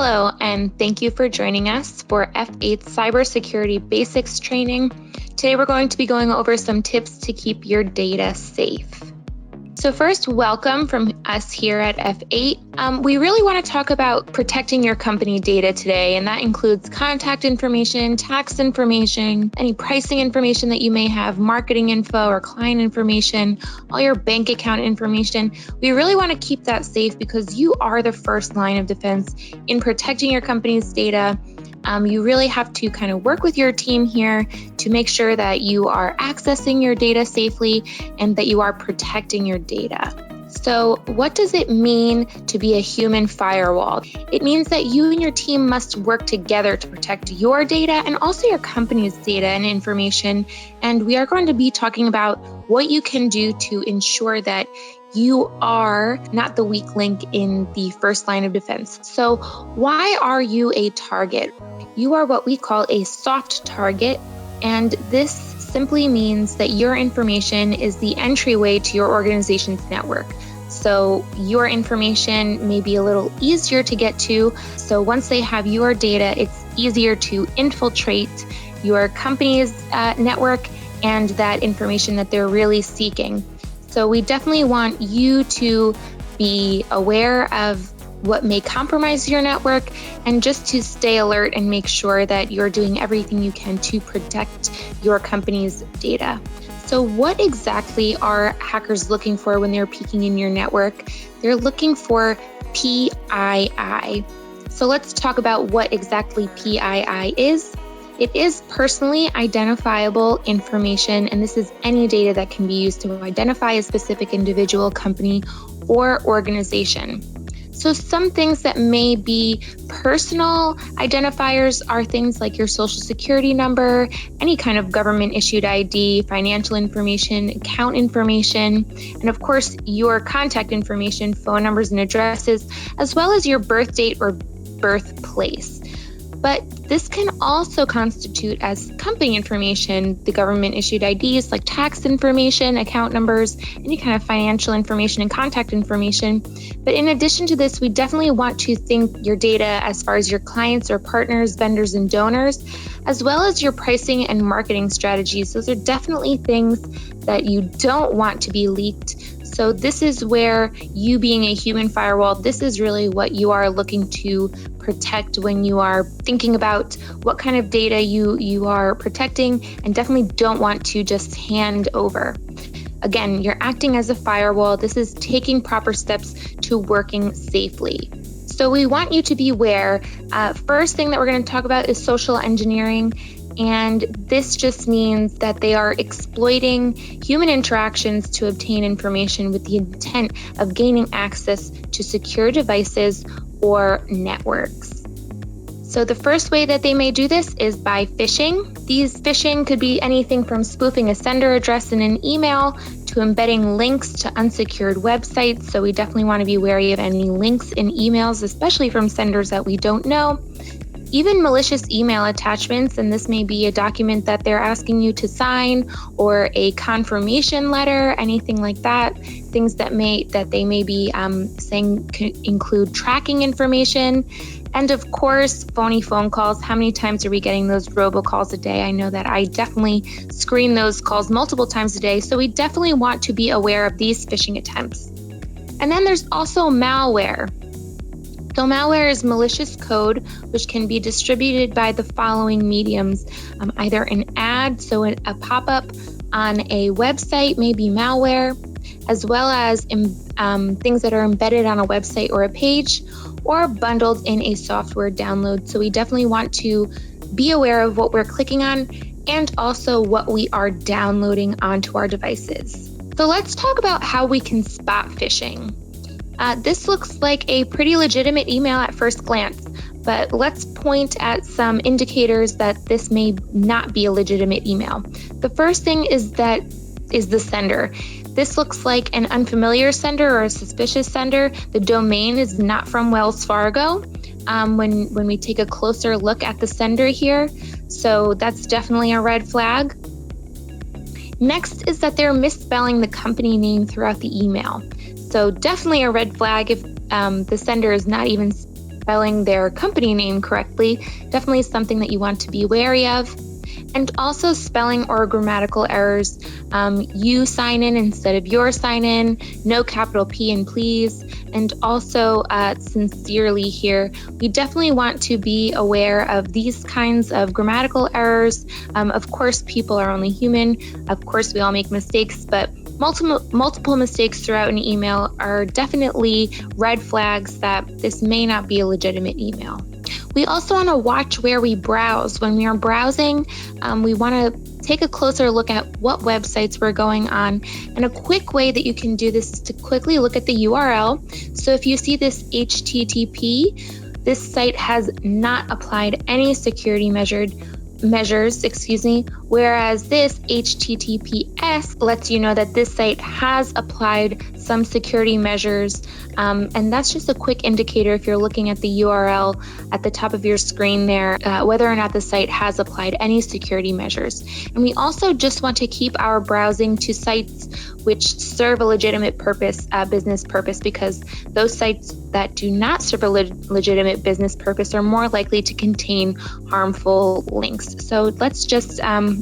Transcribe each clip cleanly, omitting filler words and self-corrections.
Hello, and thank you for joining us for F8 Cybersecurity Basics training. Today we're going to be going over some tips to keep your data safe. So first, welcome from us here at F8. We really want to talk about protecting your company data today, and that includes contact information, tax information, any pricing information that you may have, marketing info or client information, all your bank account information. We really want to keep that safe because you are the first line of defense in protecting your company's data. You really have to kind of work with your team here to make sure that you are accessing your data safely and that you are protecting your data. So what does it mean to be a human firewall? It means that you and your team must work together to protect your data and also your company's data and information. And we are going to be talking about what you can do to ensure that you are not the weak link in the first line of defense. So why are you a target? You are what we call a soft target, and this simply means that your information is the entryway to your organization's network. So your information may be a little easier to get to. So once they have your data, it's easier to infiltrate your company's network and that information that they're really seeking. So we definitely want you to be aware of what may compromise your network and just to stay alert and make sure that you're doing everything you can to protect your company's data. So what exactly are hackers looking for when they're peeking in your network? They're looking for PII. So let's talk about what exactly PII is. It is personally identifiable information, and this is any data that can be used to identify a specific individual, company, or organization. So some things that may be personal identifiers are things like your social security number, any kind of government issued ID, financial information, account information, and of course your contact information, phone numbers and addresses, as well as your birth date or birthplace. But this can also constitute as company information, the government issued IDs like tax information, account numbers, any kind of financial information and contact information. But in addition to this, we definitely want to think your data as far as your clients or partners, vendors, and donors, as well as your pricing and marketing strategies. Those are definitely things that you don't want to be leaked. So this is where you being a human firewall, this is really what you are looking to protect when you are thinking about what kind of data you are protecting, and definitely don't want to just hand over. Again, you're acting as a firewall. This is taking proper steps to working safely. So we want you to be aware. First thing that we're going to talk about is social engineering. And this just means that they are exploiting human interactions to obtain information with the intent of gaining access to secure devices or networks. So the first way that they may do this is by phishing. These phishing could be anything from spoofing a sender address in an email to embedding links to unsecured websites. So we definitely want to be wary of any links in emails, especially from senders that we don't know. Even malicious email attachments, and this may be a document that they're asking you to sign or a confirmation letter, anything like that. Things that they may be saying could include tracking information. And of course, phony phone calls. How many times are we getting those robocalls a day? I know that I definitely screen those calls multiple times a day. So we definitely want to be aware of these phishing attempts. And then there's also malware. So malware is malicious code which can be distributed by the following mediums, either an ad, so a pop-up on a website may be malware, as well as things that are embedded on a website or a page, or bundled in a software download. So we definitely want to be aware of what we're clicking on and also what we are downloading onto our devices. So let's talk about how we can spot phishing. This looks like a pretty legitimate email at first glance, but let's point at some indicators that this may not be a legitimate email. The first thing is the sender. This looks like an unfamiliar sender or a suspicious sender. The domain is not from Wells Fargo when we take a closer look at the sender here. So that's definitely a red flag. Next is that they're misspelling the company name throughout the email. So definitely a red flag if the sender is not even spelling their company name correctly, definitely something that you want to be wary of. And also spelling or grammatical errors, you sign in instead of your sign in, no capital P in please, and also sincerely here. We definitely want to be aware of these kinds of grammatical errors. Of course, people are only human. Of course, we all make mistakes, but multiple mistakes throughout an email are definitely red flags that this may not be a legitimate email. We also want to watch where we browse. When we are browsing, we want to take a closer look at what websites we're going on. And a quick way that you can do this is to quickly look at the URL. So if you see this HTTP, this site has not applied any security measures, whereas this HTTPS lets you know that this site has applied some security measures. And that's just a quick indicator if you're looking at the URL at the top of your screen there, whether or not the site has applied any security measures. And we also just want to keep our browsing to sites which serve a legitimate purpose, business purpose, because those sites that do not serve a legitimate business purpose are more likely to contain harmful links. So let's just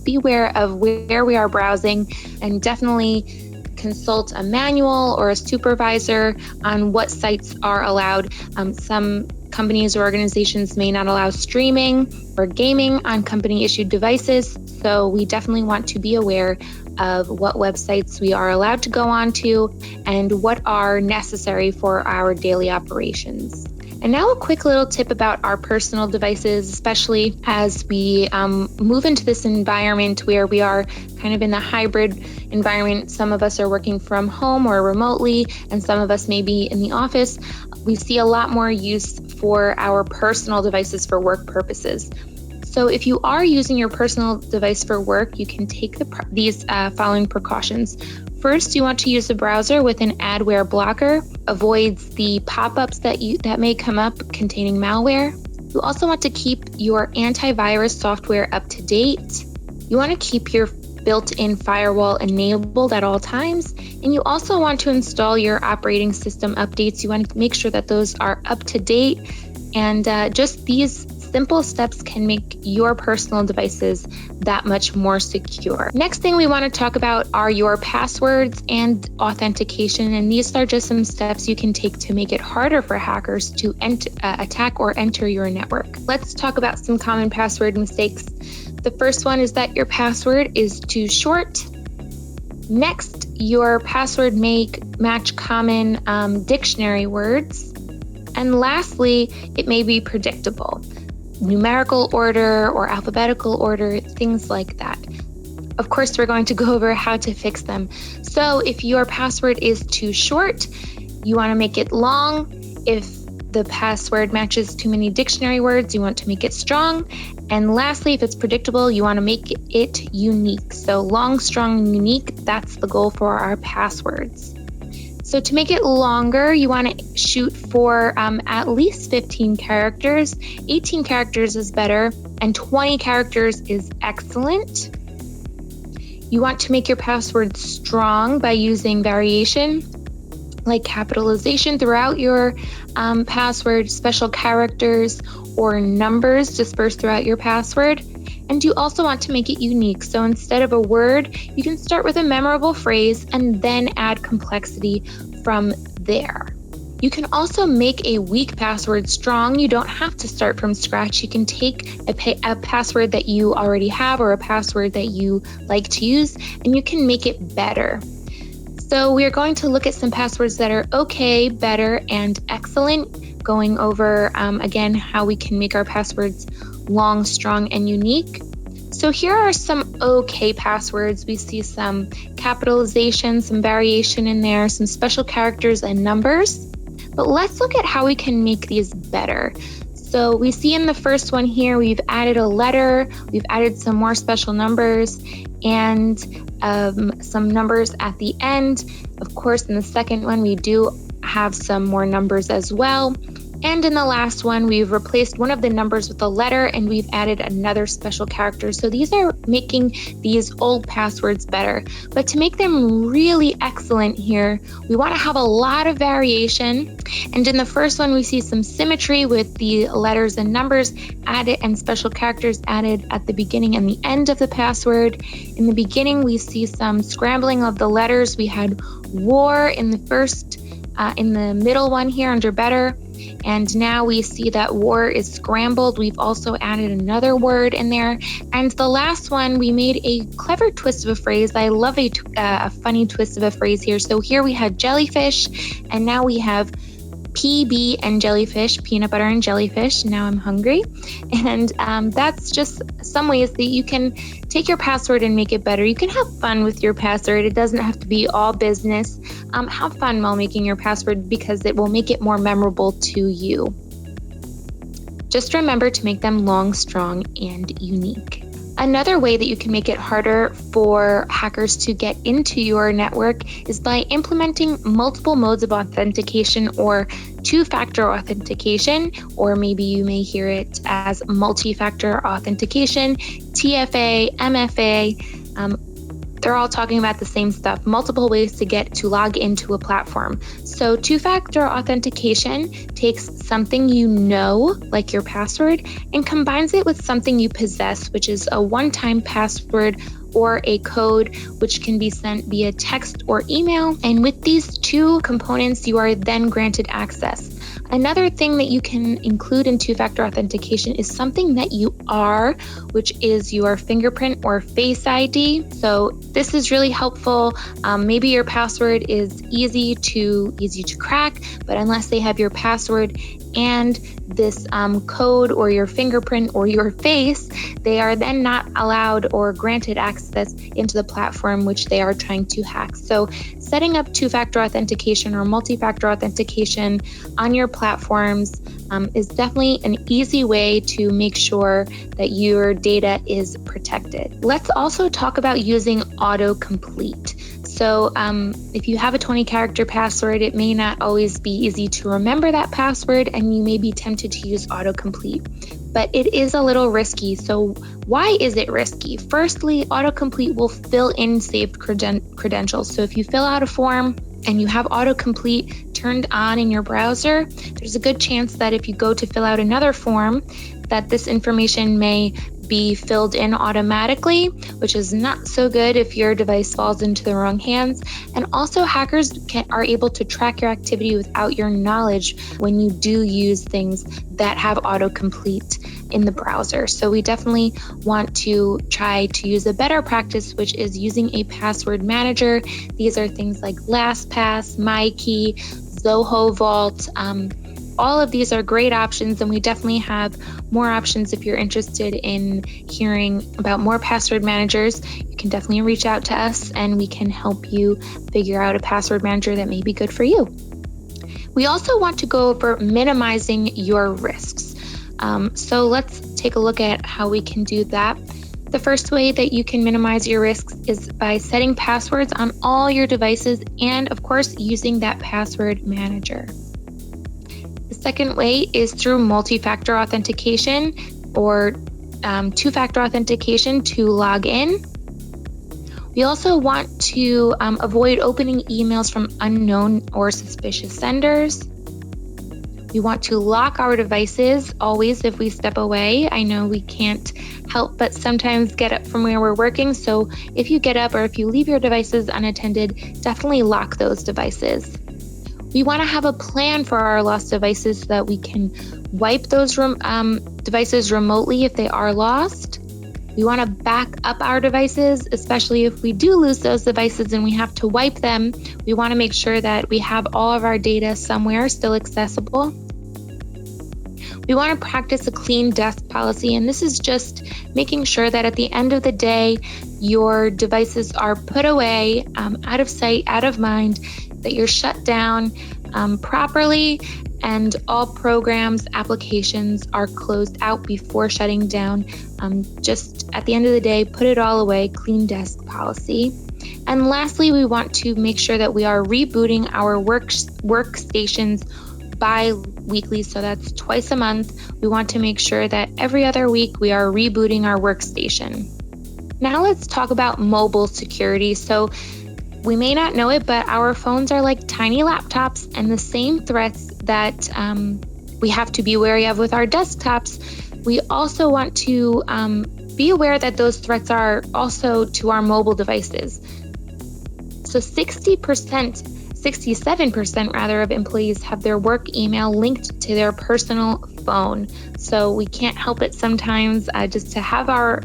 be aware of where we are browsing, and definitely consult a manual or a supervisor on what sites are allowed. Some companies or organizations may not allow streaming or gaming on company-issued devices, so we definitely want to be aware of what websites we are allowed to go on to and what are necessary for our daily operations. And now a quick little tip about our personal devices, especially as we move into this environment where we are kind of in the hybrid environment. Some of us are working from home or remotely, and some of us may be in the office. We see a lot more use for our personal devices for work purposes. So if you are using your personal device for work, you can take these following precautions. First, you want to use a browser with an adware blocker. Avoids the pop-ups that may come up containing malware. You also want to keep your antivirus software up to date. You want to keep your built-in firewall enabled at all times. And you also want to install your operating system updates. You want to make sure that those are up to date. And just these simple steps can make your personal devices that much more secure. Next thing we want to talk about are your passwords and authentication, and these are just some steps you can take to make it harder for hackers to attack or enter your network. Let's talk about some common password mistakes. The first one is that your password is too short. Next, your password may match common dictionary words. And lastly, it may be predictable. Numerical order or alphabetical order, things like that. Of course, we're going to go over how to fix them. So if your password is too short, you want to make it long. If the password matches too many dictionary words, you want to make it strong. And lastly, if it's predictable, you want to make it unique. So long, strong, and unique, that's the goal for our passwords. So to make it longer, you want to shoot for at least 15 characters. 18 characters is better, and 20 characters is excellent. You want to make your password strong by using variation, like capitalization throughout your password, special characters, or numbers dispersed throughout your password. And you also want to make it unique. So instead of a word, you can start with a memorable phrase and then add complexity from there. You can also make a weak password strong. You don't have to start from scratch. You can take a password that you already have or a password that you like to use, and you can make it better. So we're going to look at some passwords that are okay, better, and excellent, going over, again, how we can make our passwords long, strong, and unique. So here are some okay passwords. We see some capitalization, some variation in there, some special characters and numbers. But let's look at how we can make these better. So we see in the first one here, we've added a letter, we've added some more special numbers, and some numbers at the end. Of course, in the second one, we do have some more numbers as well. And in the last one, we've replaced one of the numbers with a letter and we've added another special character. So these are making these old passwords better. But to make them really excellent here, we want to have a lot of variation. And in the first one, we see some symmetry with the letters and numbers added and special characters added at the beginning and the end of the password. In the beginning, we see some scrambling of the letters. We had war in the first, in the middle one here under better. And now we see that war is scrambled. We've also added another word in there. And the last one, we made a clever twist of a phrase. I love a funny twist of a phrase here. So here we had jellyfish, and now we have PB and jellyfish, peanut butter and jellyfish. Now I'm hungry. And that's just some ways that you can take your password and make it better. You can have fun with your password. It doesn't have to be all business. Have fun while making your password because it will make it more memorable to you. Just remember to make them long, strong, and unique. Another way that you can make it harder for hackers to get into your network is by implementing multiple modes of authentication or two-factor authentication, or maybe you may hear it as multi-factor authentication, TFA, MFA. They're all talking about the same stuff, multiple ways to log into a platform. So two-factor authentication takes something you know, like your password, and combines it with something you possess, which is a one-time password or a code, which can be sent via text or email. And with these two components, you are then granted access. Another thing that you can include in two-factor authentication is something that you are, which is your fingerprint or face ID. So this is really helpful. Maybe your password is easy to crack, but unless they have your password and this code or your fingerprint or your face, they are then not allowed or granted access into the platform which they are trying to hack. So setting up two-factor authentication or multi-factor authentication on your platforms is definitely an easy way to make sure that your data is protected. Let's also talk about using autocomplete. So if you have a 20-character password, it may not always be easy to remember that password, and you may be tempted to use autocomplete. But it is a little risky. So why is it risky? Firstly, autocomplete will fill in saved credentials. So if you fill out a form and you have autocomplete turned on in your browser, there's a good chance that if you go to fill out another form, that this information may be filled in automatically, which is not so good if your device falls into the wrong hands. And also, hackers are able to track your activity without your knowledge when you do use things that have autocomplete in the browser. So we definitely want to try to use a better practice, which is using a password manager. These are things like LastPass, MyKey, Zoho Vault. All of these are great options, and we definitely have more options. If you're interested in hearing about more password managers, you can definitely reach out to us and we can help you figure out a password manager that may be good for you. We also want to go over minimizing your risks. So let's take a look at how we can do that. The first way that you can minimize your risks is by setting passwords on all your devices and, of course, using that password manager. The second way is through multi-factor authentication or two-factor authentication to log in. We also want to avoid opening emails from unknown or suspicious senders. We want to lock our devices always if we step away. I know we can't help but sometimes get up from where we're working, so if you get up or if you leave your devices unattended, definitely lock those devices. We want to have a plan for our lost devices so that we can wipe those devices remotely if they are lost. We want to back up our devices, especially if we do lose those devices and we have to wipe them. We want to make sure that we have all of our data somewhere still accessible. We want to practice a clean desk policy, and this is just making sure that at the end of the day, your devices are put away, out of sight, out of mind, that you're shut down properly, and all programs, applications are closed out before shutting down. Just at the end of the day, put it all away, clean desk policy. And lastly, we want to make sure that we are rebooting our workstations bi-weekly, so that's twice a month. We want to make sure that every other week we are rebooting our workstation. Now let's talk about mobile security. So we may not know it, but our phones are like tiny laptops, and the same threats that we have to be wary of with our desktops, we also want to be aware that those threats are also to our mobile devices. So 67% rather of employees have their work email linked to their personal phone. So we can't help it sometimes just to have our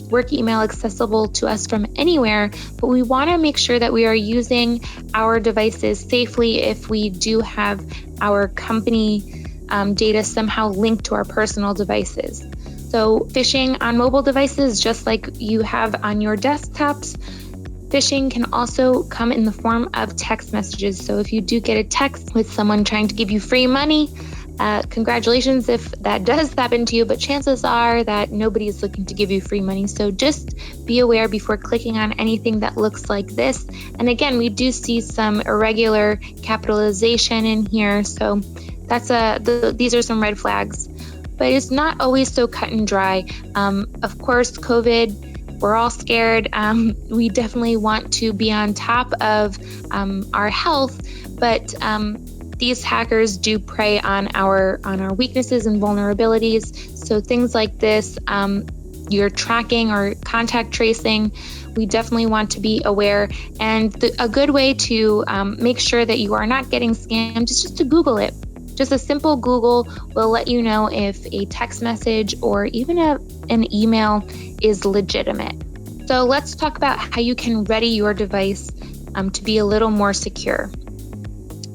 work email accessible to us from anywhere, but we want to make sure that we are using our devices safely if we do have our company data somehow linked to our personal devices. So phishing on mobile devices, just like you have on your desktops, phishing can also come in the form of text messages. So if you do get a text with someone trying to give you free money, congratulations if that does happen to you, but chances are that nobody is looking to give you free money. So just be aware before clicking on anything that looks like this. And again, we do see some irregular capitalization in here. So that's these are some red flags, but it's not always so cut and dry. Of course, COVID, we're all scared. We definitely want to be on top of our health, but these hackers do prey on our weaknesses and vulnerabilities. So things like this, your tracking or contact tracing, we definitely want to be aware. And a good way to make sure that you are not getting scammed is just to Google it. Just a simple Google will let you know if a text message or even an email is legitimate. So let's talk about how you can ready your device to be a little more secure.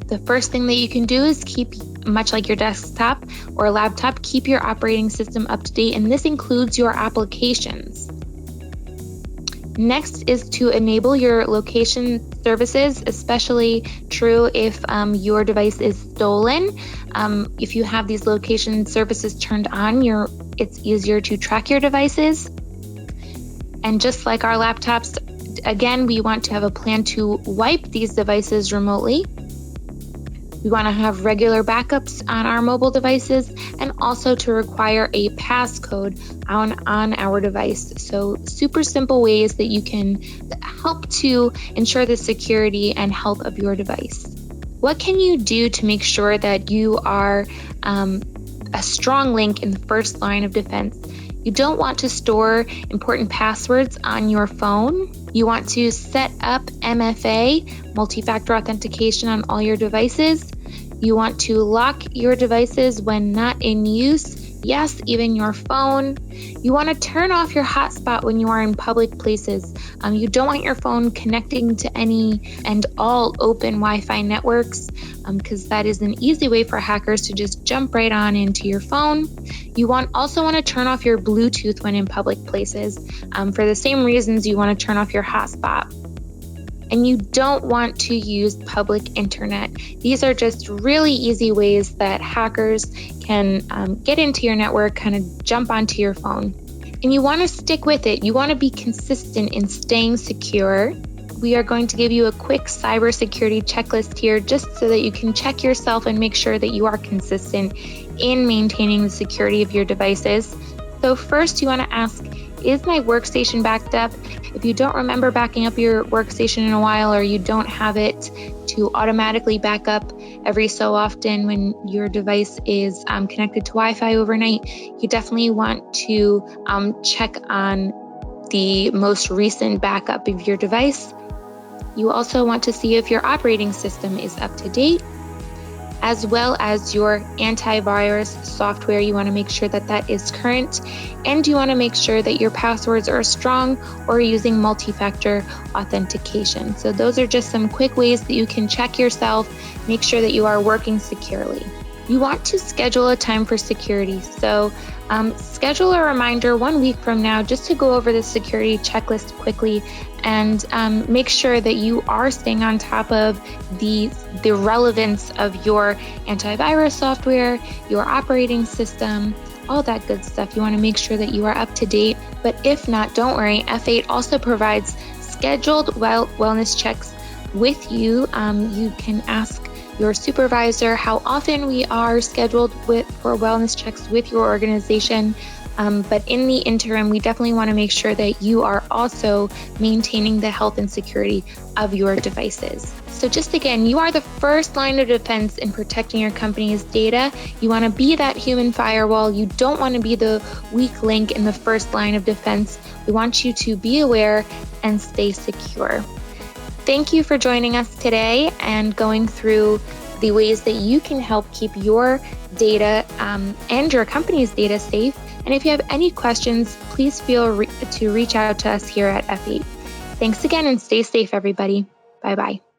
The first thing that you can do is keep, much like your desktop or laptop, keep your operating system up to date, and this includes your applications. Next is to enable your location services, especially true if your device is stolen. If you have these location services turned on, it's easier to track your devices. And just like our laptops, again, we want to have a plan to wipe these devices remotely. We want to have regular backups on our mobile devices, and also to require a passcode on our device. So super simple ways that you can help to ensure the security and health of your device. What can you do to make sure that you are a strong link in the first line of defense? You don't want to store important passwords on your phone. You want to set up MFA, multi-factor authentication, on all your devices. You want to lock your devices when not in use. Yes, even your phone. You want to turn off your hotspot when you are in public places. You don't want your phone connecting to any and all open Wi-Fi networks, because that is an easy way for hackers to just jump right on into your phone. You also want to turn off your Bluetooth when in public places, for the same reasons you want to turn off your hotspot. And you don't want to use public internet. These are just really easy ways that hackers can get into your network, kind of jump onto your phone. And you want to stick with it. You want to be consistent in staying secure. We are going to give you a quick cybersecurity checklist here, just so that you can check yourself and make sure that you are consistent in maintaining the security of your devices. So first, you want to ask, is my workstation backed up? If you don't remember backing up your workstation in a while, or you don't have it to automatically back up every so often when your device is connected to Wi-Fi overnight, you definitely want to check on the most recent backup of your device. You also want to see if your operating system is up to date, as well as your antivirus software. You want to make sure that that is current, and you want to make sure that your passwords are strong or using multi-factor authentication. So those are just some quick ways that you can check yourself, make sure that you are working securely. You want to schedule a time for security. So schedule a reminder 1 week from now just to go over the security checklist quickly, and make sure that you are staying on top of the relevance of your antivirus software, your operating system, all that good stuff. You want to make sure that you are up to date. But if not, don't worry. F8 also provides scheduled wellness checks with you. You can ask your supervisor how often we are scheduled for wellness checks with your organization. But in the interim, we definitely want to make sure that you are also maintaining the health and security of your devices. So just again, you are the first line of defense in protecting your company's data. You want to be that human firewall. You don't want to be the weak link in the first line of defense. We want you to be aware and stay secure. Thank you for joining us today and going through the ways that you can help keep your data and your company's data safe. And if you have any questions, please feel to reach out to us here at F8. Thanks again and stay safe, everybody. Bye-bye.